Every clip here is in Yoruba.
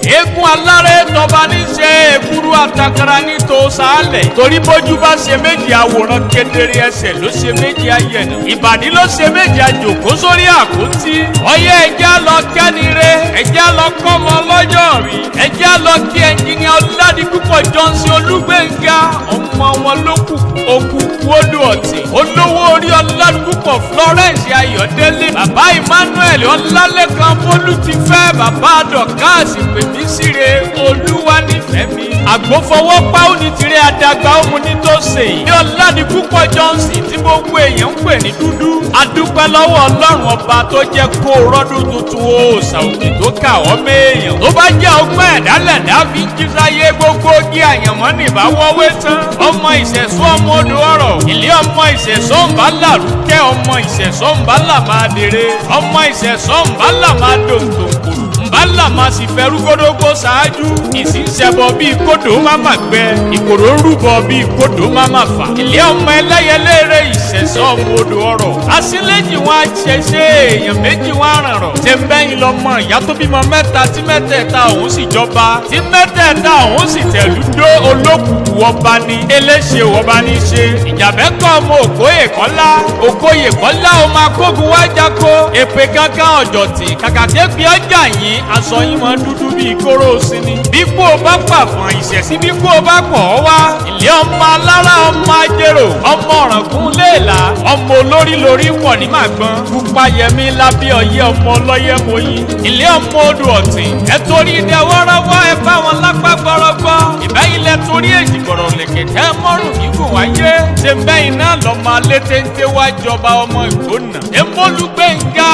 eégún aláré tọba ní ṣe èkúrú àtàkàrà ní tó sálẹ̀. torí bójú bá ṣe méjì àwòrán kedere ẹsẹ̀ ló ṣe méjì ayẹ̀nà. ìbàdí ló ṣe méjì àjòkó sórí àkótí. ọyẹ ẹjẹ́ lọ kẹ́nire ẹjẹ́ lọ kọ́mọ lọ́jọ́ rí. ẹjẹ́ lọ kí ẹnjìníà Ọládipúpọ̀ Johnson Olúgbénga ọmọ wọn ló kù òkùnkùn odò ọ̀tìn. olówó orí Ọládipúpọ̀ Florence Ayọ̀délé. bàbá Emmanuel Ọlálékan Bólú ti fẹ́ bàbá dọ̀káàsì pèmí síre olúwa nífẹ̀ẹ́ mi. àgbófọwọ́pá ó ní tirẹ̀ àdàgbà ó mu ní tó ṣe yìí. ní Ọládipúpọ̀ Johnson tí gbogbo èèyàn ń pè ní dúdú. adúpẹ́ lọ́wọ́ ọlọ́run ọba tó jẹ́ kó rọ́dún tuntun òòṣà òkè tó kà ọ́ méèyàn. tó bá jẹ́ ọgbọ́n ẹ̀dálẹ̀dá fi ń jísáyé gbogbo ogi àyànmọ́ nìbá wọ́wé tán. ọmọ ìṣẹ̀ṣọ́ ọmọ odò ọ̀rọ̀ ilé ọmọ ìṣẹ̀ṣọ́ ń bá làrúkẹ́ ọmọ ìṣẹ̀ṣọ́ ń bá là máa dèrè ọmọ ìṣẹ̀ṣọ́ ń bá là máa dòǹdòǹkòrò bala ma sì fẹ́ rúgódógó ṣáájú ìsínsẹ́bọ bíi kódò má má gbẹ ìkòrò ń rúbọ bíi kódò má má fà. ilé ọmọ ẹlẹ́yẹlére ìṣẹ̀ṣọ́ ọmọ odò ọ̀rọ̀ asílẹ̀jì wọn àṣẹṣe èèyàn méjì wọn àrànrọ̀. tẹ̀mbẹ́yìn lọmọ ìyá tó bímọ mẹ́ta tí mẹ́tẹ̀ẹ̀ta òun sì jọba tí mẹ́tẹ̀ẹ̀ta òun sì tẹ̀lú dó olókùkù ọba ní eléṣe ọba ní ṣe. ìjàbẹ́kọ̀ ọmọ òkóyè kọ́lá òkóyè kọ́lá ọmọ akógun wájà kó èpè kankan ọ̀jọ̀tì kàkàtẹ́ fi ọjà yín aṣọ yín mọ dúdú bíi kóró sinmi. bí kò bá pàfọ̀n ìṣẹ̀sí bí kò bá pọ̀ ọ́ wá. ilé ọmọ alára ọmọ ajérò ọmọ ọ̀ràngún léèlà ọmọ olórí lórí pọ̀ ní màgbọ́n. pupa yẹmí lábẹ́ ọyẹ́ ọmọ ọlọ́yẹ́ mọ́yìn. ilé ọmọ odò ọ̀tìn. ẹ torí ìdẹ wọ́rọ́wọ́ ẹ bá wọn lápá gbọ́rọ́gbọ́. ìbẹ́yìn lẹ torí èjì gbọ̀rọ̀ lẹ̀kẹ̀ tẹ́ mọ́rùn gígùn wáyé. ṣé bẹ́yìn náà lọ́mọ alẹ́ téńté wá jọba ọmọ ìgbónà. Olúgbénga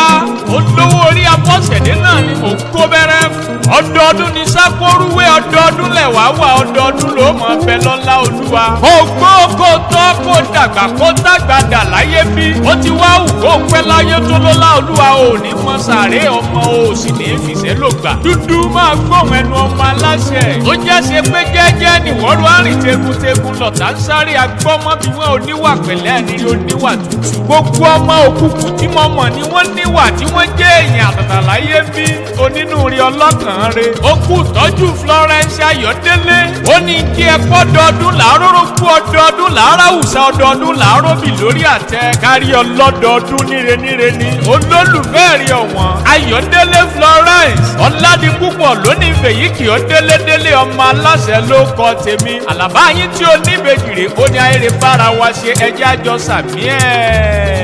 olówó orí Abọ́sẹ̀dé náà ni mò ń kó bẹ̀rẹ̀ fún. ọdọọdún ní sákórúwé ọdọọdún lẹ̀wá wà ọdọọdún ló mọ̀ bẹ lọ́lá olúwa. ògbó kò tọ́ kó dàgbà kó dàgbà dà láyé bí. ó ti wá wù kó pẹ́ láyé tó lọ́lá olúwa ò ní mọ sàré ọmọ ò sì ní fìṣẹ́ ló gbà. dúdú máa gbóhùn ẹnu ọmọ aláṣẹ. tó jẹ́ ṣe pé jẹ́jẹ́ nìwọ́rọ̀ àrìn tegun-tegun lọ́tà ń sáré agbọ́mọ́ bí wọ́n oníwà pẹ̀lẹ́ ni oníwà tútù. gbogbo ọmọ òkùnkùn tí mo mọ̀ ni wọ́n níwà tí wọ́n jẹ́ èèyàn àtàtà láyé bí. onínúure ọlọ́kàn re. ó kú tọ́jú Florence Ayọ̀délé. ó ní kí ẹ kọ́ ọdọọdún làárọ̀ rókú ọdọọdún làárọ̀ àwùsá ọdọọdún làárọ̀ bì lórí àtẹ. kárí ọlọ́dọọdún níre ni. olólùfẹ́ rí ọ̀wọ́n. Ayọ̀délé Florence Ọládipúpọ̀ lónìí fèyíkì ó délédélé ọmọ aláṣẹ ló kọ tèmi. àlàbá yín tí ó níbejì rè ó ní ayére bára wa ṣe ẹjẹ́ àjọ sàmí ẹ̀.